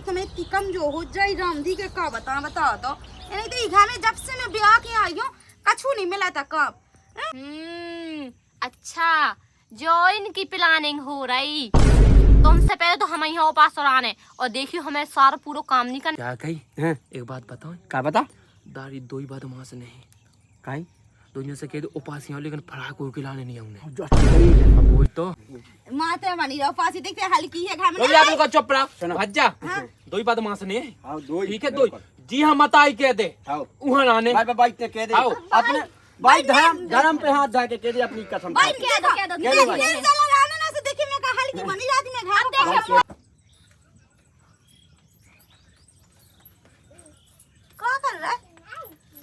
एक तो मैं इतनी कमजोर हो जाई रामधी के का बता तो नहीं तो घर में जब से मैं ब्याह के आई हूँ कछु नहीं मिला था कब। अच्छा जो इनकी प्लानिंग हो रही तुमसे पहले तो हम यहाँ उपास आने और देखियो हमें सारा पूरा काम नहीं करना। क्या कही हैं? एक बात बताओ। क्या बता? दारी दो ही बात वहां से नहीं कहीं दुनिया से कह दो उपास यहाँ लेकिन फराक हो के लाने नहीं आऊंगे। अब वही तो माते बनी रहो पासी देखते हल्की है घर में तो यार को चुप रहा भज्जा दो ही बात वहां से नहीं हां दो ठीक है दो जी हाँ मत आई कह दे वहां आने भाई भाई ते कह दे अपने भाई धर्म पे हाथ धर के कह दे अपनी कसम भाई कह दो चलो लाने ना से देखिए मैं का हल्की बनी जाती मैं घर क्या कर रहा है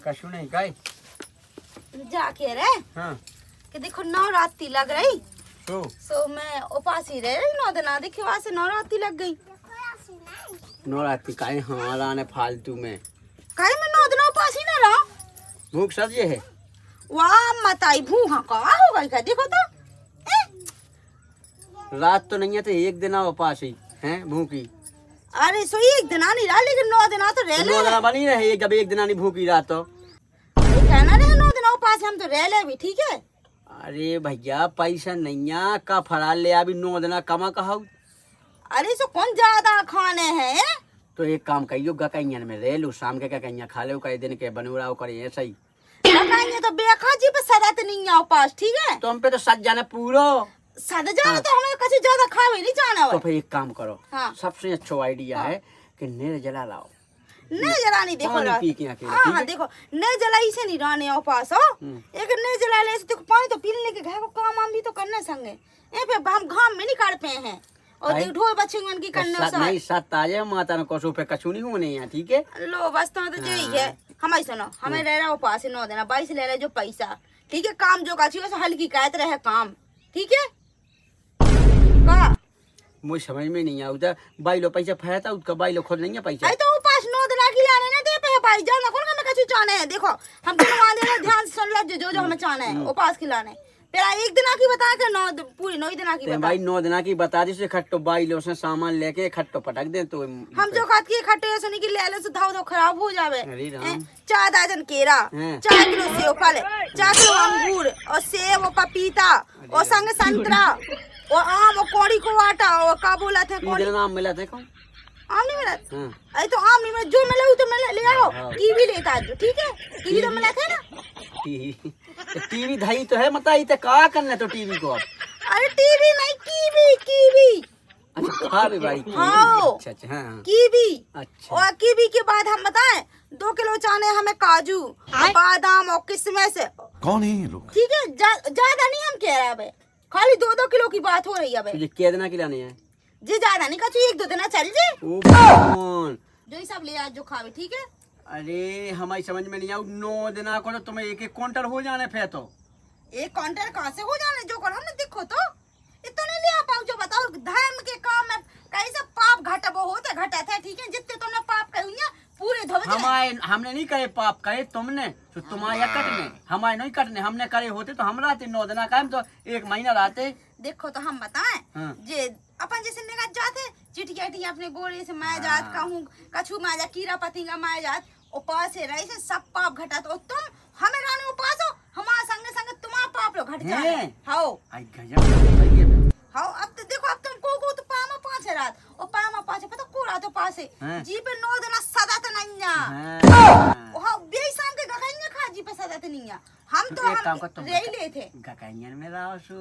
कछु नहीं काई जाके रे हां कि देखो नवरात्रि लग रही तो मैं उपासी रह रही 9 दिन देखिए वहां से नवरात्रि लग गई। नवरात्रि काई हमारा ने फालतू में काई में 9 दिन उपासी ना रहा भूख सब ये है वाह मताई भूखा का हो गई का देखो तो रात तो नहीं है तो एक दिन उपास ही हैं भूखी। अरे सो एक दिन नहीं रहा लेकिन 9 दिन तो रह ले 9 दिन बनी रहे जब एक दिन नहीं भूखी रात तो कहना रहे 9 दिन उपास हम तो रह ले भी ठीक है। अरे भैया पैसा नहीं है का फराल ले अभी 9 दिन कमा कहा। अरे सो कौन ज्यादा खाने हैं तो एक काम कहियो गकैया में रह लो शाम के गकैया खा लो कई दिन के बनूराव करे ऐसा ही तो बेखा जी पे सदत नहीं है उपास ठीक है। तो हम पे तो सज जाने पूरो सद जाने तो हमें कहीं ज्यादा खावे नहीं जाना तो फिर एक काम करो हाँ। सबसे अच्छा आइडिया है कि नेर जला लाओ नहीं जला नहीं देखो पानी पी के अकेले, हाँ ठीक हाँ है? देखो नहीं जलाई से नहीं रहने उपास हो एक नहीं जला ले देखो पानी तो पीने लेके घर को काम हम भी तो करने संगे ए पे हम घाम में नहीं कर पे हैं और देख ढोल बच्चे की करने नहीं सत ताजे माता ने कसो पे कछु नहीं होने यहाँ ठीक है। लो बस तो यही है हमारी सुनो हमें रह रहा उपास 9 दिन 22 ले रहे जो पैसा ठीक है काम जो का चाहिए हल्की कहते रहे काम ठीक है का मुझे समझ में नहीं आता बाई लो पैसा फैता उसका बाई लो खुद नहीं है पैसा अरे तो उपास 9 दिन की लाने ना दे पे भाई जान कौन हमें कछु चाहने है देखो हम तो वहां दे रहे ध्यान से सुन ले जो हमें चाहना है उपास खिलाने तेरा एक दिन की बता के 9 पूरी 9 दिन की बता भाई 9 दिन की बता दी से खट्टो बाई लो से सामान लेके खट्टो पटक दे तो हम जो खात की खट्टे ऐसे नहीं कि ले ले से धाव तो खराब हो जावे अरे राम 4 दर्जन केरा 4 किलो सेब फल 4 किलो अंगूर और सेब और पपीता और संग संतरा और आम और कोड़ी को आटा और का बोला थे कोड़ी नाम मिला थे कौन आम नहीं मिला अरे तो आम नहीं मिला जो मिला तो मिला ले आओ कीवी लेता आज ठीक है कीवी तो मिला था ना टीवी धाई तो है मताई ते का करना तो टीवी को अब अरे टीवी नहीं कीवी कीवी अच्छा खा भी भाई हाँ अच्छा हाँ कीवी अच्छा और कीवी के बाद हम बताएं 2 किलो चाने हमें काजू बादाम और किशमिश कौन है ये लोग ठीक है ज्यादा नहीं हम कह रहे हैं खाली 2-2 किलो की बात हो रही है तुझे क्या देना खिलाने है जी ज्यादा नहीं कछु 1-2 दिन चल जे ओ कौन जो ही सब ले आज जो खावे ठीक है। अरे हमारी समझ में नहीं आऊ 9 दिन को तो तुम्हें एक क्विंटल हो जाने फे तो एक क्विंटल कहाँ से हो जाने जो करो हमने देखो तो इतना नहीं ले आ पाऊ जो बताओ धर्म के काम में कैसे पाप घट वो होते घटा थे ठीक है जितने तुमने पाप कही पूरे धोवे हमने नहीं करे पाप करे तुमने तो तुम्हारे कटने हमारे नहीं कटने हमने करे होते तो हम रहते 9 दिन का तो 1 महीना रहते। देखो तो हम बताएं जे अपन जैसे निगत जाते चिटिया अपने गोरे से मैं जात कहूँ कछु मैं जा कीड़ा पतिंगा मैं जात उपास से रही से सब पाप घटा तो तुम हमें रानी उपास हो हमारे संगे संगे तुम्हारा पाप लो घट जाए हाओ हाओ अब तो देखो अब तुम को तो पामा 5 है रात और पामा 5 पता को रात तो पास है जी पे 9 दिन सदा तो नहीं है ओ हां बेईसान के गगैया खा जी पे सदा तो नहीं है हम तो हम रे ले थे गगैया में रासु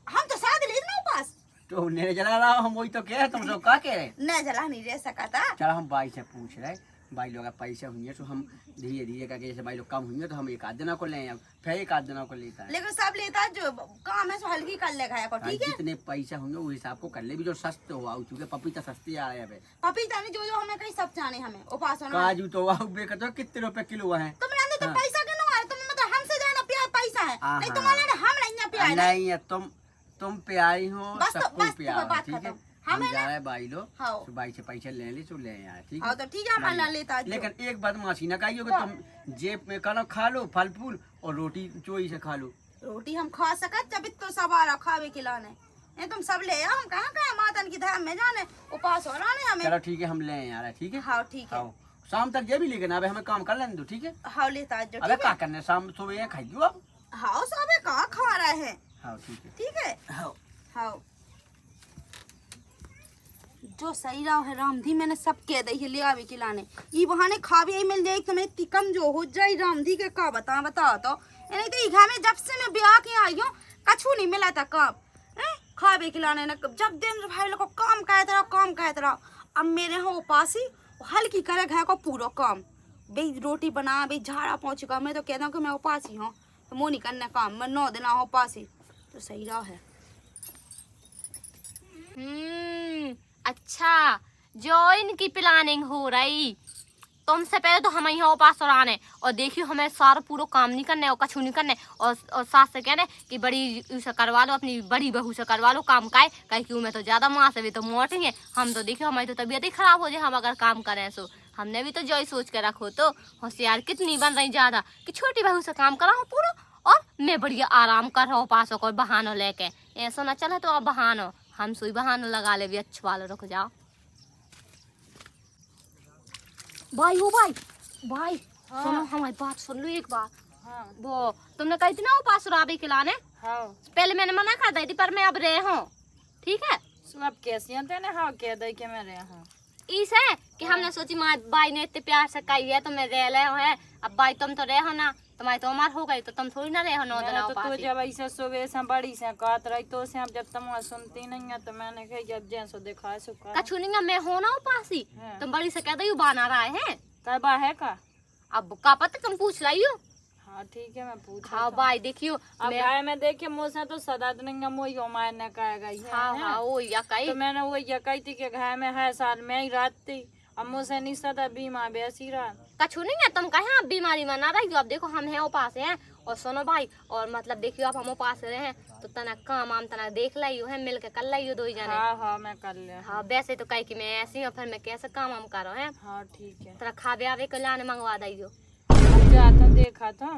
हम तो साथ ले ना उपास तो ने जला रहा हम वही तो कह तुम सब का कह रहे न जला नहीं रह सका था। चल हम भाई से पूछ रहे भाई लोग पैसे हुए तो हम धीरे धीरे करके जैसे भाई लोग कम हुए तो हम एक आध दिनों को ले फिर एक आध दिनों को लेता है लेकिन सब लेता जो काम है सो हल्की कर ले खाया को ठीक है जितने पैसा होंगे वो हिसाब को कर ले भी जो सस्ते हो आओ चूंकि पपीता सस्ती आ रहा है पपीता ने जो हमें कहीं सब चाने हमें उपास होना काजू तो आओ बेकर तो कितने रुपए किलो है तुमने तो पैसा के नो तुम मतलब हमसे ज्यादा प्यार पैसा है नहीं तुम्हारे हम नहीं प्यार नहीं है तुम प्यारी हो सब कोई प्यार ठीक है हम जा रहे भाई लो तो भाई से पैसा ले ली तो ले आए ठीक है तो ठीक है हम लेता लेकिन एक बात मासी ना कहियो कि तुम जेब में खाना खा लो फल फूल और रोटी चोई से खा लो रोटी हम खा सकत जब तो सवार खावे खिलाने ये तुम सब ले आओ, हम कहाँ कहाँ मातन की धाम में जाने, उपास हो रहा हमें। चलो ठीक है, हम ले आ रहे हैं, ठीक है। हाँ ठीक है। हाँ, शाम तक ये भी लेकिन अबे हमें काम कर लेने दो, ठीक है। हाँ लेता आज जो, अबे ठीक क्या है। करने, शाम सुबह ये खाइयो अब। हाँ सब कहाँ खा रहे हैं। हाँ ठीक है। ठीक है। हाँ हाँ जो सही रहा है रामधी, मैंने सब कह दी ले आवे खिलाने, ये बहाने खा भी मिल जाए तुम्हें इतनी कम जो हो जाए रामधी के का बताओ तो नहीं तो घर में जब से मैं ब्याह के आई हूँ कछू नहीं मिला था कब खा भी खिलाने न, जब दिन भाई लोग को काम कहते रहो। अब मेरे यहाँ उपासी हल्की करे घर को पूरा काम, भाई रोटी बना, भाई झाड़ा पोंछ का, मैं तो कहता हूँ कि मैं उपासी हूँ तो मुँह नहीं करने काम, मैं 9 दिन उपासी तो सही रहा है। अच्छा, जो इनकी प्लानिंग हो रही, तुमसे पहले तो हम यहाँ उपास आने और देखियो हमें सारा पूरा काम नहीं करने और कछू नहीं करने, और सास से कहने कि बड़ी से करवा लो, अपनी बड़ी बहू से करवा लो काम काहे कि मैं तो ज्यादा माँ से भी तो मोटेंगे हम, तो देखियो हमारी तो तबीयत ही खराब हो जाए हम अगर काम करें। सो हमने भी तो जो ही सोच के रखो, तो होशियार कितनी बन रही ज्यादा कि छोटी बहू से काम करा हूँ पूरा और मैं बढ़िया आराम कर रहा हूँ उपासों को बहानो लेके। ऐसा न चले तो अब बहानो हम सुई बहानो लगा ले भी, अच्छे वाले रुक जाओ। भाई हो भाई हाँ। सुनो हमारी बात सुन लो एक बार। हाँ। वो तुमने कही थी ना उपास राबी खिलाने। हाँ। पहले मैंने मना कर दी थी पर मैं अब रहे हूँ, ठीक है। अब कैसी थे ना, हाँ कह दे के मैं रहे हूँ इस है कि हमने सोची माँ बाई ने इतने प्यार से कही है तो मैं रह ले हो है, अब बाई तुम तो रहे हो ना, तुम्हारी तो उम्र हो गई तो तुम थोड़ी ना रहे हो 9 दिन तो तू जब ऐसे सुबह से बड़ी से कहत रही तो से अब जब तुम सुनती नहीं है तो मैंने कही जब जैसो देखा सुखा कछू नहीं मैं हो ना उपासी, तुम बड़ी से कह दो बना रहा है करवा है का, अब का पता तुम पूछ लाइयो। हाँ ठीक है मैं पूछ। हाँ भाई देखियो अब गाय में देखे मुझसे तो सदा नहीं मोई हमारे ने कहा गई है। हाँ वो या कही तो मैंने वो ये कही थी कि गाय में है साल में ही रात थी, अब मुझसे नहीं सदा बीमार बेसी रात कछू नहीं है तुम कहे आप बीमारी मना रही हो। अब देखो हम हैं उपास हैं और सुनो भाई, और मतलब देखियो अब हम उपास रहे हैं तो तना काम आम तना देख लाइयो है, मिल के कर लाइयो 2 जने। हाँ हाँ मैं कर ले। हाँ वैसे तो कही कि मैं ऐसी हूँ, फिर मैं कैसे काम हम करो है। हाँ ठीक है। तना खावे आवे को लाने मंगवा दियो। जाता देखा था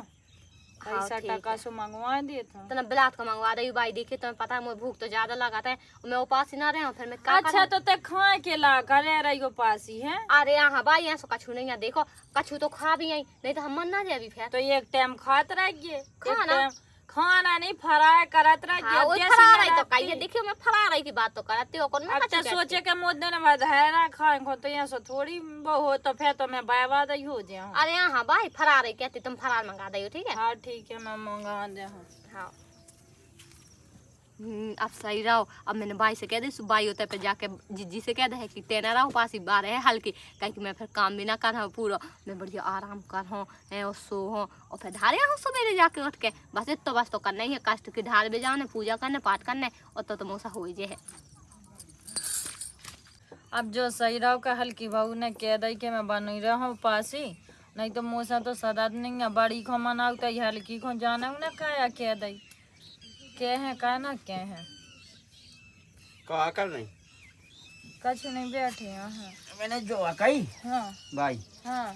पैसा ठीक टका है। सो मंगवा दिए था। तना बिलात को मंगवा दियो भाई, देखिए तुम्हें पता है मुझे भूख तो ज्यादा लगाता है और मैं उपास ही ना रहे हूँ, फिर मैं क्या अच्छा तो ते खाए के ला करे रही हो पास ही है। अरे यहाँ भाई यहाँ से कछू नहीं है, देखो कछू तो खा भी आई नहीं तो हम मन ना जाए फिर। तो एक टाइम खात रहिए, खाना? खाना नहीं फ्राई करत हाँ, रहिए। वो जैसी फरा रही तो लड़ाती। कहिए, देखियो मैं फरा रही की बात तो करती हो कौन। अब तो सोचे के मुद्दे ने बधारा खाए को तो यहाँ से थोड़ी वो हो तो फिर तो मैं बायवाद ही हो जाऊँ। अरे यहाँ भाई फरार रही कहती, तुम फरार मंगा दियो ठीक है। हाँ ठीक है मैं मंगा दे। हाँ अब सही रहो। अब मैंने बाई से कह दी बाई होते पे जाके जीजी से कह दे कि तेना रहो पास ही बार है हल्की, कह कि मैं फिर काम भी ना कर रहा पूरा, मैं बढ़िया आराम कर हूँ और सो हूँ और फिर ढारे हूँ सवेरे जाके उठ के, बस तो करना ही है कष्ट की ढाल भी जाने पूजा करने पाठ करने और तो मोसा हो जे है। अब जो सही रहो का हल्की बहू ने कह दी कि मैं बन रहा हूँ पास ही, नहीं तो मोसा तो सदा नहीं है बड़ी को मनाऊ तो हल्की को जाना ना क्या कह दी के है का ना के है क्या कर रही? कछ नहीं बैठे हैं। हाँ मैंने जो कही हाँ भाई हाँ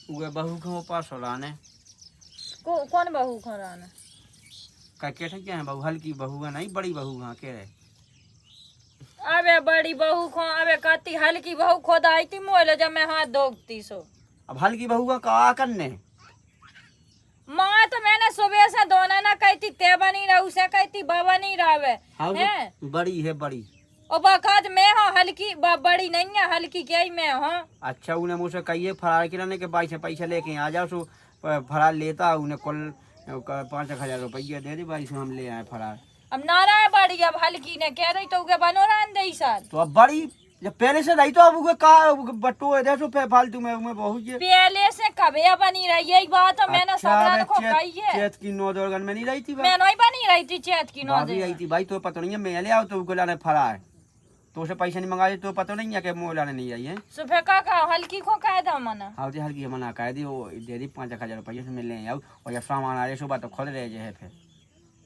वो बहू के पास लाने कौन बहू को राना क्या कहते क्या है बहू? हल्की बहू है नहीं बड़ी बहू है कह रहे? अबे बड़ी बहू को अबे कहती हल्की बहू खुद आई थी मोल जब मैं हाथ धोती सो। अब हल्की बहू का क्या करने? माँ तो मैंने सुबह से दोनों ना कहती ते बनी रहू से कहती बाबा नहीं रहे हाँ हैं। बड़ी है बड़ी। और बाकाज मैं हूँ हल्की बड़ी नहीं है हल्की क्या ही मैं हूँ। अच्छा उन्हें मुझसे कहिए फरार खिलाने के बाई से पैसा लेके आ जाओ, सो फरार लेता उन्हें कुल 5,000 रुपया दे दे बाई से हम ले आए फरार। अब नारा है बड़ी अब हल्की ने कह रही तो बनो रान दे साल तो अब बड़ी जब पहले से रही तो अब उगे का बट्टो है देखो फालतू में बहुत ये पहले से कबे बनी रही यही बात तो मैंने सब को कही है। चेत की 9 दौड़गन में नहीं रही थी मैं नहीं बनी रही थी चेत की भाभी आई थी भाई, तो पता नहीं है मैं ले आओ तो उनको लाने फरार तो उसे पैसा नहीं मंगा तो पता नहीं है कि मोह लाने नहीं आई है। सुबह का हल्की को कह था मना। हाँ जी हल्की मना कह दी वो दे दी 5,000 रुपया से मिल आओ और जब सामान आ रहे सुबह तो खुद रह जाए फिर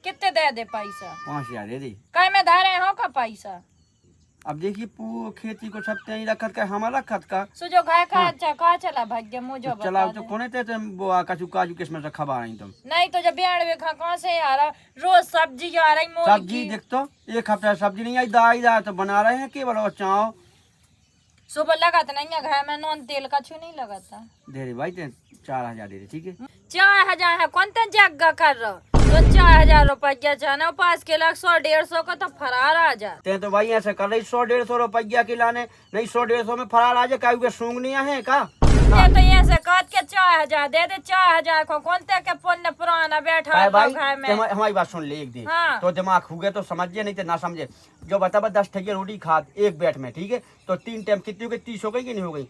कितने दे दे पैसा? 5,000 दे दी। कह मैं धारे हो का पैसा अब देखिए खेती को सब तेई रखत का हमारा रखत का सो जो गाय का अच्छा का चला भाग्य मुझे चलाओ तो कोने ते वो काजू काजू किस्म से खबा रही तुम नहीं तो जब बियाण वे खा कहां से आ रहा रोज सब्जी आ रही मोर सब्जी देख तो एक हफ्ता सब्जी नहीं आई दाई तो बना रहे हैं केवल और चाव सुबह लगा तो नहीं है घर में नॉन तेल का छू नहीं लगा था दे रे भाई ते 4000 दे दे ठीक है 4000 है कौन ता जग्गा कर रहा तो 4000 रुपया जाना पास के लाख 100-150 का तो फरार आ जा ते तो भाई ऐसे कर रही 100-150 रुपया की लाने नहीं 100-150 में फरार आ जाए कायू के सूंग नहीं है का ये तो ऐसे काट के 4000 दे दे 4000 को कौन ता के पुण्य पुराना बैठा है भाई घर में हमारी बात सुन ले एक दिन हाँ। तो दिमाग हुए तो समझिए नहीं तो ना समझे जो बता 10 ठगिया रोटी खाद एक बैठ में ठीक है तो 3 टाइम कितनी हो गई 30 हो गई कि नहीं हो गई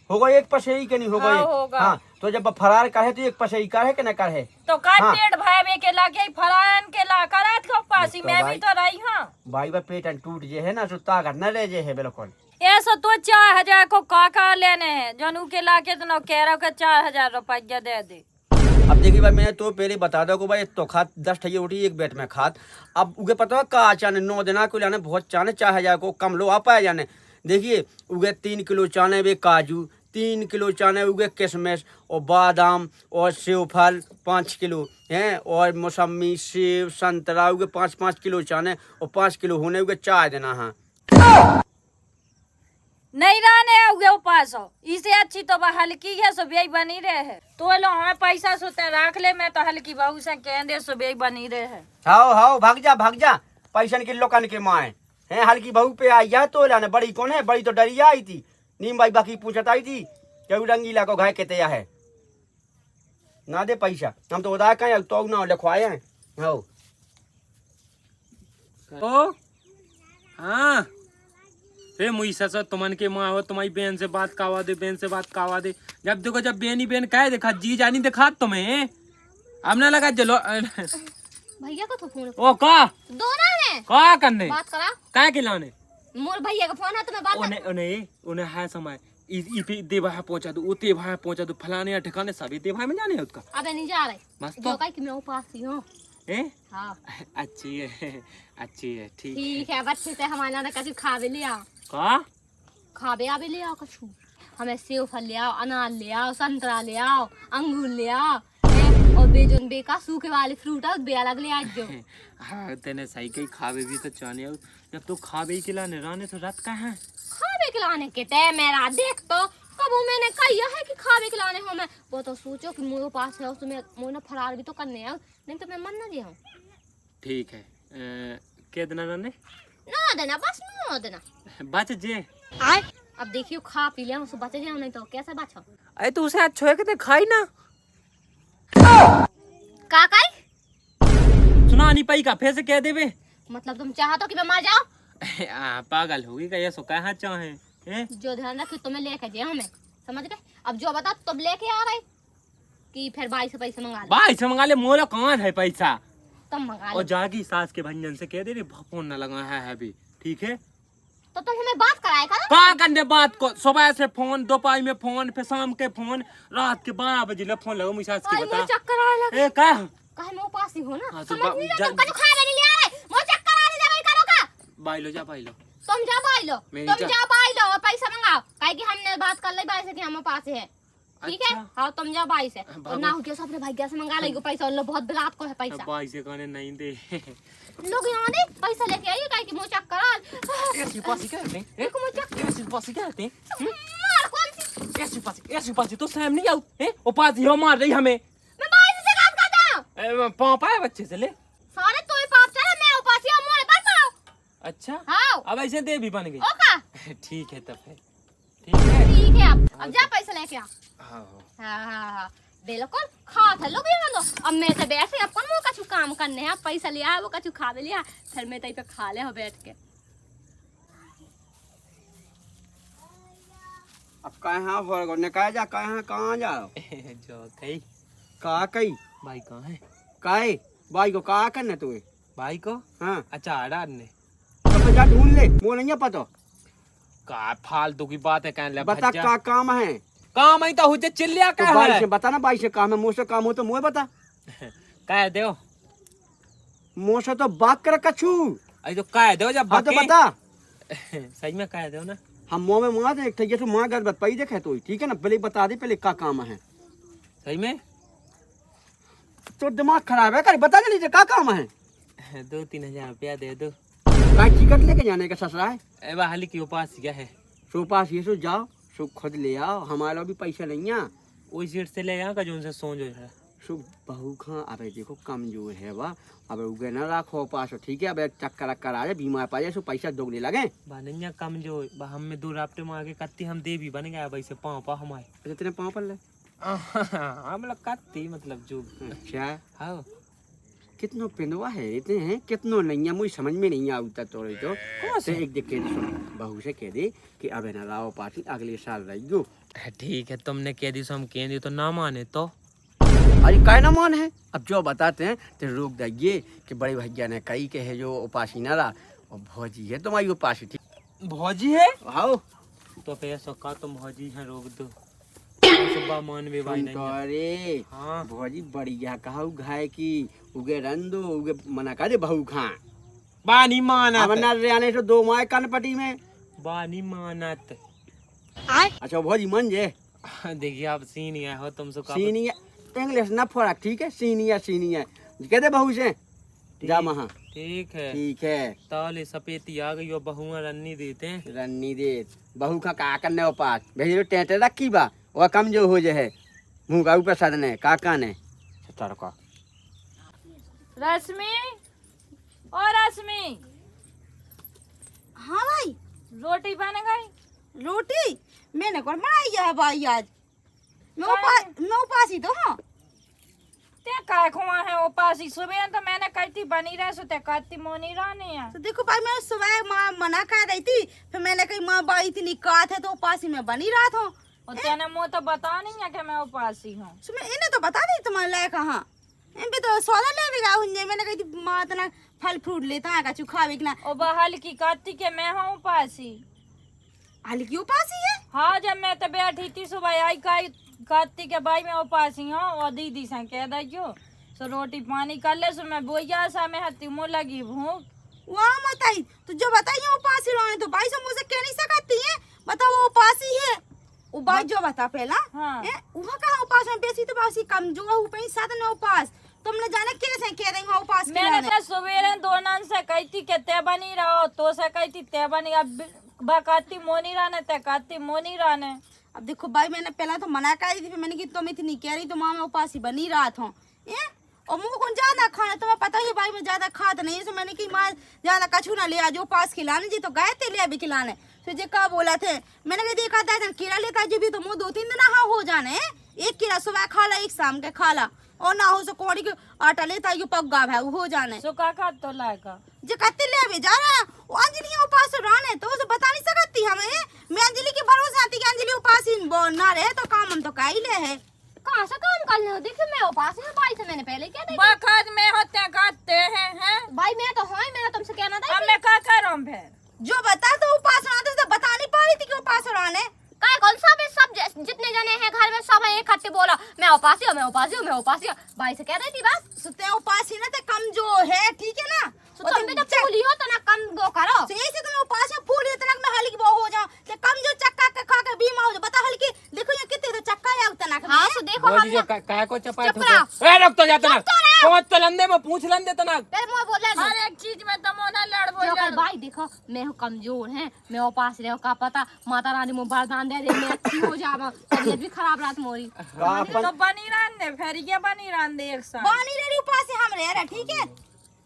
होगा एक पसेरी के नहीं होगा हाँ, एक होगा। हाँ तो जब फरार करे तो एक पसेरी करे कि न करे तो का हाँ। पेट भाई के लागे फरान के ला करात को पासी तो मैं भी भाई- तो रही हां भाई बा पेट टूट जे है ना तो ताकत न रह जे है बिल्कुल ऐसा तो 4000 को का लेने हैं जनू के लाके तो कह रहा के 4000 रुपया दे दे अब देखिए भाई मैंने तो पहले बता दो को भाई तो खाद 10 ठगिया रोटी एक बैठ में खाद अब उगे पता है का चाने 9 दिना को लाने बहुत चाने 4000 को कम लो आ पाए जाने देखिए उगे 3 किलो चाने वे काजू 3 किलो चाने उगे किशमिश और बादाम और सेव फल 5 किलो हैं और मौसमी सेब संतरा उगे 5-5 किलो चाने और 5 किलो होने उगे 4 देना हाँ नहीं रहने उगे उपास हो इसे अच्छी तो हल्की है सुबह बनी रहे है तो लो हमें पैसा सोते रख ले मैं तो हल्की बहू से कह दे सुबह बनी रहे है हाओ भाग जा पैसन के लोकन के माए हैं हल्की बहू पे आई जा तो लाने बड़ी कौन है बड़ी तो डरिया आई थी नीम भाई बाकी पूछत आई थी क्यों रंगीला को घाय के है ना दे पैसा हम तो उदा कहीं तो ना लिखवाए हैं हो ओ हाँ रे मुई सस तुमन के माँ हो तुम्हारी बहन से बात कावा दे जब देखो जब बहन ही बहन कहे देखा जी जानी दिखा तुम्हें अब ना लगा चलो भैया को तो फोन ओ का दोनों है का करने बात करा का खिलाने मोर भैया का फोन है तो मैं बात उन्हें है समय इपी देवा पहुंचा दो उते भाई पहुंचा दो फलाने ठिकाने सभी देवा में जाने उसका अबे नहीं जा रहे मस्त जो कहीं कि मैं उपास ही हूँ हाँ अच्छी है ठीक ठीक है बच्चे से हमारे ना कछु खा भी लिया का खाबे आबे ले आओ कछु हमें सेव फल ले आओ अनार ले आओ संतरा ले आओ अंगूर ले आओ और बेजन बेका सूखे वाले फ्रूट है बे अलग ले आज जो हाँ तेने सही कही खावे भी तो चाहने जब तो खावे के लाने राने तो रात का है खाबे खिलाने के ते मेरा देख तो कब मैंने कहा है कि खाबे खिलाने हो मैं वो तो सोचो कि मेरे पास है उसमें मोना फरार भी तो करने है नहीं तो मैं मन ना दिया हूँ ठीक है के देना राने ना देना बस ना देना बच जे अब देखियो खा पी ले उसको बचे जाओ नहीं तो कैसे बचो अरे तो उसे आज छोए के खाई ना काकाई सुना नहीं पाई का फिर से कह देवे मतलब तुम चाहते हो कि मैं मर जाऊं पागल होगी क्या ये सो कहाँ चाहे जो ध्यान रखे तुम्हें लेके जाए हमें समझ गए अब जो बता तुम लेके आ रहे कि फिर भाई से पैसे मंगा ले भाई से मंगा ले मोला कहाँ है पैसा तुम मंगा और ले जागी सास के भंजन से कह दे रे फोन न लगा है अभी ठीक है तो तुम हमें बात कराए करो कहाँ करने बात को सुबह से फोन दोपहर में फोन फिर शाम के फोन रात के 12 बजे ले फोन लगो मुझे के बता चक्कर आने लगे ए का कहे मैं उपास ही हो ना हाँ, तो समझ नहीं जा- तुम कछु खा भी नहीं ले आ रहे मुझे चक्कर आने लगे करो का बाइलो जा बाइलो तुम जा बाई लो मैं तुम जा- जा बाई लो और पैसा मंगाओ काहे कि हमने बात कर ली बाई से कि हम पास है ठीक है अच्छा। हाँ तुम जा बाई से और बाबू। ना हो गया सब अपने भाग्य से मंगा लेगो पैसा और लो बहुत बिलात को है पैसा भाई से कहने नहीं दे लोग यहाँ दे पैसा लेके आइए काहे कि मुझे चक्कर आ ऐसी पासी कहते हैं देखो मुझे चक्कर ऐसी पासी कहते हैं मार कौन सी ऐसी पासी तो सहम नहीं आऊ ओ पासी हो मार रही हमें मैं बाई से काम करता हूँ पापा है बच्चे से ले सारे तो ही पाप चले मैं उपासी हूँ मोरे पर करो अच्छा हाँ अब ऐसे दे भी बन गई ओका ठीक है तब फिर ठीक है ठीक है अब जा पैसा लेके आ हाँ हाँ बिल्कुल खा था लोग यहाँ लो अब मैं से बैठे अब कौन वो कछु काम करने हैं पैसा लिया वो कछु खा भी लिया फिर मैं तई पे खा ले हो बैठ के अब कहाँ हो ने कहा जा कहाँ जा जो कही कई भाई कहाँ है काहे भाई को कहा करने तू भाई को हाँ अच्छा अड़ा ने तो जा ढूंढ ले वो नहीं है पता का फालतू की बात है कहने बता का काम है काम आई तो हुजे चिल्लिया तो का भाई है से बता ना भाई से काम है मुँह से काम हो तो मुँह बता कह दो मुँह से तो बात कर कछू अरे तो कह दो जब हाँ तो बाकी- बता सही में कह दो ना। हम मुँह में मार दे, एक तो माँ घर बताई देखे तो ठीक है ना, पहले बता दे पहले क्या काम है। सही में तो दिमाग खराब है, कर बता दे लीजिए क्या काम है। 2-3 हजार रुपया दे दो। काय टिकट लेके जाने का ससुरा है, ए बहाली के उपास क्या है, सो पास ये सो जाओ, सो खुद ले आओ, हमारा भी पैसा नहीं है। वही सीट से ले यहाँ का जो उनसे सो जो है। सो बहू खां अबे देखो कमजोर है वाह, अब उगे ना रखो पास ठीक है, अब चक्कर अक्कर आ जाए बीमार पा जाए, सो पैसा दोगले लगे। बानिया कम जो हम में 2 राफ्टे में आगे कत्ती हम देवी बन गया वैसे पाँव पा हमारे। अच्छा तेरे पाँव पर ले। हम लोग कत्ती मतलब जो। अच्छा हाँ कितनो पिंडवा है इतने हैं, कितनो नहीं है, मुझे समझ में नहीं आता तो रही तो एक देख के सुन, बहू से कह दे कि अब है ना राव पार्टी अगले साल रहियो। ठीक है, तुमने कह दी सो हम कह दी तो ना माने तो। अरे काय ना मान है, अब जो बताते हैं तो रोक दीजिए कि बड़े भैया ने कही के है जो उपासी ना रहा, और भौजी है तुम्हारी उपासी ठीक। भौजी है आओ तो पैसा का तुम भौजी है रोक दो। सुबह मान भी भाई नहीं है। अरे हाँ भौजी बढ़िया कहा घाय की उगे रन दो, उगे मना करे बहू खा बानी मानत। अब ना रहने तो 2 माह कनपटी में। बानी मानत। अच्छा भौजी मन जे देखिए आप सीनियर हो, तुमसे का सीनिया इंग्लिश ना फर्क ठीक है, सीनिया कह दे बहू से जा महा। ठीक है ठीक है ताले सपेती आ गई और बहुआ रन्नी देते हैं। रन्नी दे बहू का का करने पास भेज रो टेंटे रखी बा और कम जो हो जाए मुंह का ऊपर सदने काका ने तड़का। रश्मि और रश्मि, हाँ भाई रोटी बन गई? रोटी मैंने कौन बनाई है भाई आज, मैं उपासी तो हाँ। ते काय खुआ है उपासी, सुबह तो मैंने कही थी बनी रहे सो ते कहती मोनी रानी है। तो देखो भाई मैं सुबह माँ मना कर रही थी, फिर मैंने कही माँ बाई इतनी कात है तो उपासी में बनी रहा था। और तेने मुँह तो बता नहीं है कि मैं उपासी हूँ। सुबह इन्हें तो बता दी तुम्हारे लायक कहाँ, इन पे तो सौदा ले भी गया हुंजे। मैंने कही थी माँ इतना फल फ्रूट लेता है का चुखा बिकना। और बहाल की कहती के मैं हूँ उपासी। हाल की उपासी है। हाँ जब मैं तो बैठी थी सुबह आई कहती के भाई मैं उपासी हूँ, और दीदी से कह दियो सो रोटी पानी कर ले, सो मैं बोया सा मैं हती मुँह लगी भूख। वाह मताई तो जो बताइए उपासी रहे तो भाई से मुझसे कह नहीं सकती है, बताओ वो उपासी है। वो भाई जो बता पहला हाँ। वहाँ कहाँ उपास में बेसी तो बासी कम जो है ऊपर साथ में उपास तुमने जाने कैसे कह रही हो उपास के मैंने लाने। तो सवेरे दोनों से कही थी कि ते बनी रहो, तो से कही थी ते बनी, अब बकाती मोनी राने ते कहती मोनी राने। अब देखो भाई मैंने पहला तो मना कर दी थी, मैंने कि तुम इतनी कह रही तो माँ मैं उपासी बनी रहा था और मुँह को ज्यादा खाना तुम्हें पता ही भाई मैं ज्यादा खाता नहीं है, तो मैंने कि माँ ज्यादा कछू ना ले आज उपास खिलाने जी तो गए थे ले अभी खिलाने। फिर जे का बोला थे मैंने कहा देखा था कीड़ा लेकर जी भी तो मुँह 2-3 दिन हाँ हो जाने, एक कीड़ा सुबह खा ला एक शाम के खा ला, और ना हो सो कौड़ी के आटा लेता ये पग्गा भाई हो जाने सो का तो लाएगा जे कत्ते ले अभी जा रहा है वो अंजलि उपास रहने तो उसे बता नहीं सकती हमें। मैं अंजलि के भरोसे आती कि अंजलि उपास ना रहे तो काम हम तो का ही ले है। कहाँ से काम कर ले, देखिए मैं उपास में भाई से मैंने पहले क्या देखा। बखत में होते कहते हैं भाई मैं तो हाँ मैंने तुमसे कहना था अब मैं क्या करूँ फिर? जो बता तो उपास रहने तो बता नहीं पा रही थी कि उपास रहने काय कौन सब जितने जने हैं घर में सब इकट्ठे बोला मैं उपासी हूँ मैं उपासी हूँ मैं उपासी हूँ। भाई से कह रही थी बस सुते उपासी ना तो कम जो है ठीक है ना, तो तुम भी तो फूली हो तो ना कम गो करो। तो ऐसे तुम्हें उपास में फूल इतना मैं हल्की वो हो जाऊं तो कम जो चक्का के खा के बीमा हो जाओ। बता हल्की देखो ये कितने तो चक्का या उतना हाँ तो देखो भौजी हम जो काय को चपाई चुप रहो। ए रुक तो जाता ना पहुंच तो लंदे में पूछ लंदे तना। फिर मैं बोला हर एक चीज में तुम ना लड़ जो बोल कर भाई देखो मैं हूँ कमजोर है, मैं उपास रहे का पता माता रानी मुँह वरदान दे दे मैं अच्छी हो जावा, तबीयत भी खराब रात मोरी। तो बनी रांदे फिर ये बनी रांदे एक साथ बानी रे उपास से हम रह रहा ठीक है,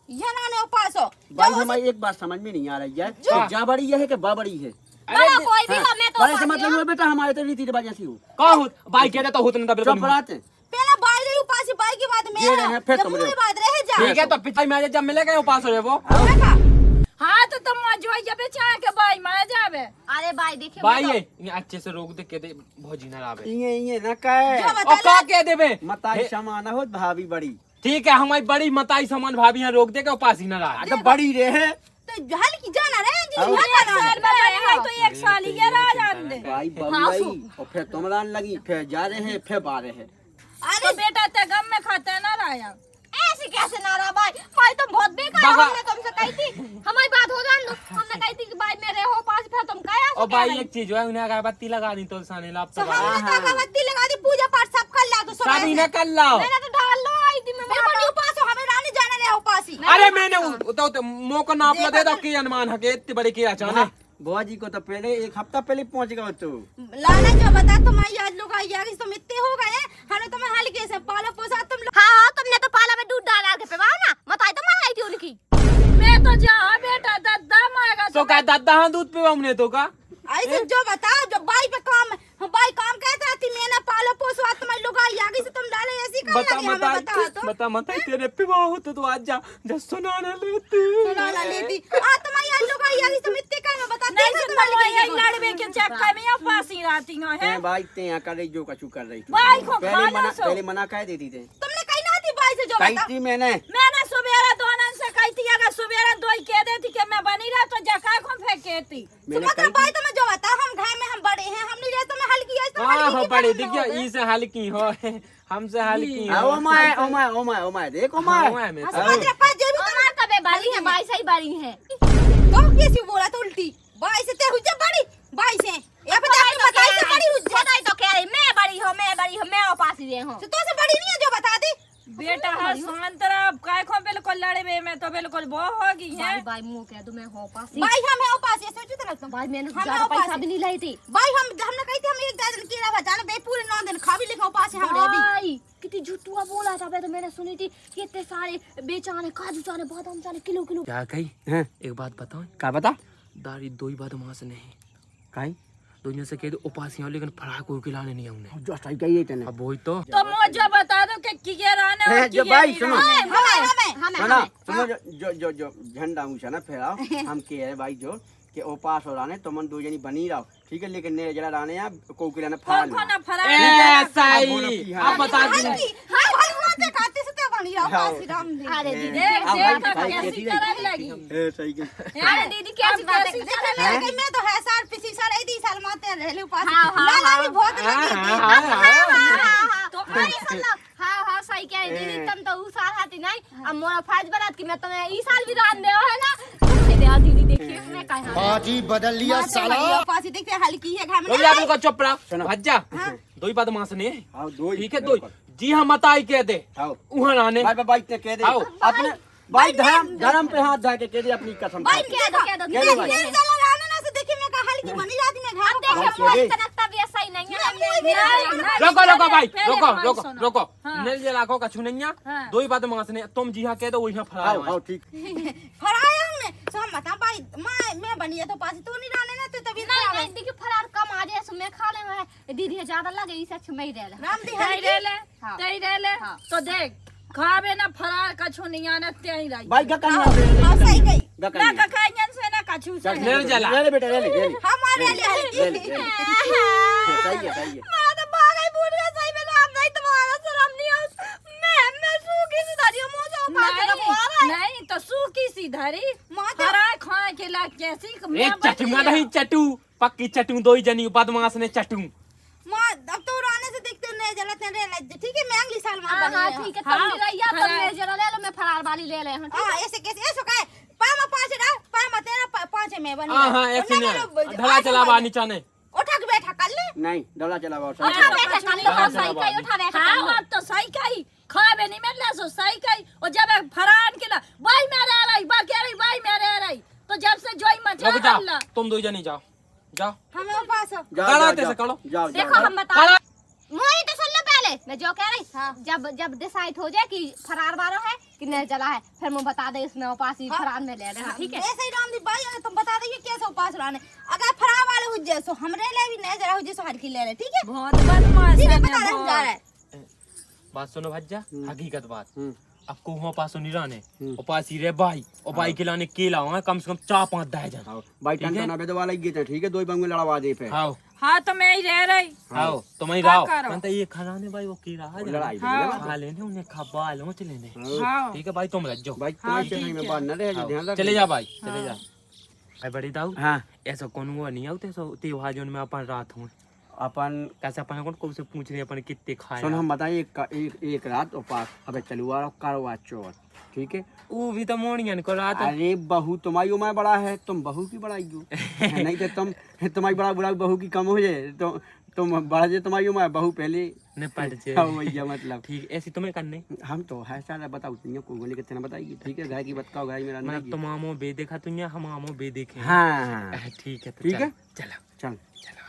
ये ना ने उपास हो भाई हमारी एक बात समझ में नहीं आ रही है कि जा बड़ी है कि बा बड़ी है। बड़ा कोई भी हो मैं तो बड़े से उपासी मतलब हूँ। ये बेटा हमारे तो रीति रिवाज ऐसी हो का हो भाई कहते तो होत ना चुप बिल्कुल। रहते पहला बाई रे उपास बाई की बात ये रहे, में फिर जब तुम मुझे रहे। बात रह जा ठीक है तो पिछले में जब मिलेगा उपास हो वो देखा हाँ तो तुम जो ये बेचा के भाई मार जावे। अरे भाई देखिए भाई मैं ये अच्छे से रोक दे के दे भौजी ना आवे ये ना कहे जो और बता का कह देबे मताई समाना हो भाभी बड़ी ठीक है हमारी बड़ी मताई समान भाभी यहाँ रोक दे के उपास ही ना रहा। तो बड़ी रहे तो हल्की जाना रहे अंजलि हाँ। यहाँ एक का साल में बनी गई तो एक साल ही ये रह जाते। भाई बबुआई और फिर तुमरान लगी फिर जा रहे हैं फिर बारे हैं। तो बेटा ते गम में खाते ना राया ऐसी कि कैसे ना रहा भाई भाई तुम बहुत बेकार हो। हमने तुमसे कही थी हमारी बात हो जान दो। हमने कही थी कि भाई मेरे हो पास फिर तुम कहा और भाई एक चीज है उन्हें अगरबत्ती लगा दी तो साने लाभ तो हमने तो अगरबत्ती लगा दी, पूजा पाठ सब कर ला तो सब इन्हें कर लाओ। मैंने तो डाल लो आई थी मैं मेरे को उपास हो, हमें रानी जाने रहे उपास ही। अरे मैंने तो मौका नाप लो दे दो कि अनुमान हके इतने बड़े किया चाहने। बुआ जी को तो पहले 1 हफ्ता पहले पहुंच गए तू। लाना जो बता तुम्हारी आज लोग आई यार तुम इतने हो गए हैं, हमने तुम्हें हल्के से पाला पोसा तुम लोग। हाँ तुमने तो पाला में दूध डाल के पिवाओ ना बताई तो मान आई थी उनकी। मैं तो जा बेटा दादा मारेगा तो क्या दादा हाँ दूध पिवा हमने तो का ऐसे जो बताओ जो बाई पे काम बाई काम कहता थी मैंने पालो पोसवा तुम्हारी लोग आई आगे से तुम डाले ऐसी कर बता लगी हमें बताओ तो बता मत तेरे पिवा हो तो आज जा जब सुनाना लेती सुनाना लेती आ तुम्हारी आज लोग आई आगे तुम इतने कर बता नहीं सुन यही लड़वे के चक्कर में यहाँ पास ही रहती है ए भाई ते यहाँ कर रही जो कछु कर रही तू। भाई को खाना सो पहले मना कह देती थे। तुमने कही ना थी बाई से जो कही बता थी मैंने मैंने सुबेरा दोनों से कही थी अगर सुबेरा दोई कह देती कि मैं बनी रहा तो जका को फेंकेती। मैंने मतलब बाई तुम्हें जो बता हम घर में हम बड़े हैं, हम नहीं रहते मैं हल्की है तुम हाँ हो हल्की बड़े दिख गया ई से हल्की हो हमसे हल्की हो ओ माय देख ओ माय। हाँ, मैं समझ रहा पर जे भी हमार तबे बारी है भाई सही बारी है। तो कैसी बोला तो उल्टी बाई से ते हुज्जा बड़ी बाई से या पे जाके बताई से बड़ी हुज्जा बताई तो कह रही मैं बड़ी हूँ मैं और पास ही हूँ। तो से बड़ी नहीं है जो बता दे। बेटा हाँ शांत रहा काय को बिल्कुल लड़े में तो बिल्कुल वो होगी है। भाई भाई मुंह कह दो मैं हो पास ही। बाई हम है उपास ये सोचो तो लगता भाई मैंने हम ज्यादा उपास पैसा भी नहीं लाई थी। बाई हमने कही थी हम एक दिन कीड़ा बचाने बे पूरे 9 दिन खा भी लिखा उपास है हमने अभी। भाई कितनी झूठुआ बोला था तो मैंने सुनी थी कि इतने सारे बेचाने काजू चाने बादाम चाने किलो किलो। क्या कही हैं एक बात बताओ का बता दारी दो ही बात वहां से नहीं काई दुनिया से कह दो उपासियां लेकिन फड़ा को खिलाने नहीं उन्हें। जो सही कही तने। अब वही तो तो मुझे बता दो कि किए रहना है और जो किए भाई नहीं सुनो रहना। सुनो सुनो जो झंडा ऊंचा ना फैलाओ हम कह रहे भाई जो कि ओ पास हो राने तो मन दो जनी बनी रहो ठीक है, लेकिन ने जरा राने आप को के ना फाड़ कौन ना फरा ऐसा अब बोलो ही की अब बता दी हां भाई वहां खाते से ते बनी रहा उपास राम दे। अरे दीदी देख भाई, भाई, कैसी कैसी करने लगी। ए सही के अरे दीदी कैसी बात है। लेकिन मैं तो है साल पिछली साल 1 साल माते रहले उपास हाँ, हाँ, लाला भी बहुत लगी तो भाई सुन लो हाँ सही कह रही दीदी तुम तो उस साल आती नहीं अब मोरा फर्ज बनत कि मैं तुम्हें इस साल भी रान दे है ना तुम दे दे दीदी देखिए मैं कहा पार्टी बदल लिया साला। उपास देखते हल्की है घर तो में या बिल्कुल चुप रहा भज्जा दो ही बात मां से नहीं आओ दो ठीक है दो जी हाँ मत आई कह दे आओ वहां राने भाई भाई ने कह दे आओ। अपने भाई धर्म पे हाथ धर के कह दे अपनी कसम भाई खा कह दो कह दो भाई। ये चला रहने ना से देखिए मैं कहा हल्की बनी जाती मैं घर देखिए बात मोरी कह दे। तनकता भी ऐसा ही नहीं है रोको रोको भाई पहले रोको हमारी रोको सुनो। रोको हाँ। नल जे लाखों का छुनैया हाँ। दो ही बात मां से नहीं तुम जी हाँ कह दो वही फड़ा आओ आओ ठीक फराया हमने तो हम बता भाई मैं बनी है तो पास तू नहीं रहने ना तो तभी नहीं नहीं देखिए फरार कम आ जाए सुमे खा ले मैं दीदी ज्यादा लगे इसे अच्छा मैं रह राम दी तई रे ले हाँ। तई रे ले हाँ। तो देख खावे ना फरार कछु नहीं आना तई रही भाई का करना हां सही गई ना ककायन से ना कछु से ले जला ले ले बेटा ले ले हमारे लिए ले ले सही है मैं तो भाग भूल गया सही में नाम नहीं तुम्हारा शर्म नहीं आ मैं सूखी सी दादी मुंह से नहीं नहीं तो सूखी सी धरी फरार खाए के ला कैसी एक चटुआ नहीं चटू पक्की चटू दो ही जनी बदमाश ने चटू मां अब तो रहने से देखते नहीं जलते रहे ठीक है मैं अगली साल मां हाँ बनी ठीक है तुम भी रहिया तुम मेरे जरा ले लो मैं फरार वाली ले ले हां हां ऐसे कैसे ऐसे कहे पामा 5 ना पामा तेरा 5 में बनी हां हां ऐसे नहीं ढला चला बा नीचा ने उठा के बैठा कर ले नहीं डोला चला बाबू उठा बैठा कर लो हाँ सही कही उठा बैठा कर लो हाँ अब तो सही कही खावे नहीं मिल रहा सो सही कही और जब फरार के ला भाई मैं रह रही बा कह रही भाई मैं रह रही तो जब से जोई मचा रुक जाओ अल्लाह तुम दो जनी जाओ जाओ हमें पास कराते से करो जाओ देखो हम बता खड़ा मोही तो सुन लो पहले मैं जो कह रही जब डिसाइड हो जाए कि फरार वाला है कि नहीं जला है फिर मैं बता दे इसमें पास ही फरार में ले रहे ठीक है ऐसे ही रामदीप भाई अगर तुम बता दो कैसे उपास रहने अगर फरार वाले हो जाए तो हमरे ले भी नहीं जरा हो जाए सो हल्की ले ले ठीक है बहुत बदमाश ठीक है है बता रहे हम जा रहे हैं बात सुनो भज्जा हकीकत बात हम्म। अब को वहाँ पास नहीं रहने और पास ही रे भाई और भाई के लाने केला वहाँ कम से कम 4-5 दर्जन आओ भाई ठीक है? टन दवा लग गई ठीक है दो ही बंगले लड़वा दे पे आओ हाँ तो मैं ही रह रही आओ तुम ही क्या रहो करो? मैं तो ये खाने भाई वो कीड़ा है लड़ाई हाँ। खा लेने उन्हें खा बाल हो चलेने हाँ ठीक है भाई तुम रह जाओ भाई तुम्हारे चेहरे में बात न रहे जो ध्यान रख चले जा भाई चले जा भाई बड़ी दाऊ हाँ ऐसा कौन हुआ नहीं आते सो त्योहार जोन में अपन रात हुए अपन कैसे अपन कौन से पूछ रहे अपन कितने खाए सुन हम बताइए एक रात उपास अबे चलुआ करवा चौथ ठीक है। वो भी तो मोड़ियन को रात अरे बहू तुम्हारी उम्र बड़ा है, तुम बहू की बड़ाई हो नहीं तो तुम्हारी बड़ा बुरा बहू की कम हो जाए तो तुम बढ़ जाए तुम्हारी उम्र, बहू पहले निपट हाँ, जाए वही है मतलब। ठीक ऐसी तुम्हें करने हम तो है सारा बताओ तुम को गोली कितना बताइए ठीक है, गाय की बताओ गाय मेरा मतलब तुम आमो बे देखा तुम हम आमो बे देखे हाँ ठीक है तो ठीक है चलो चल चलो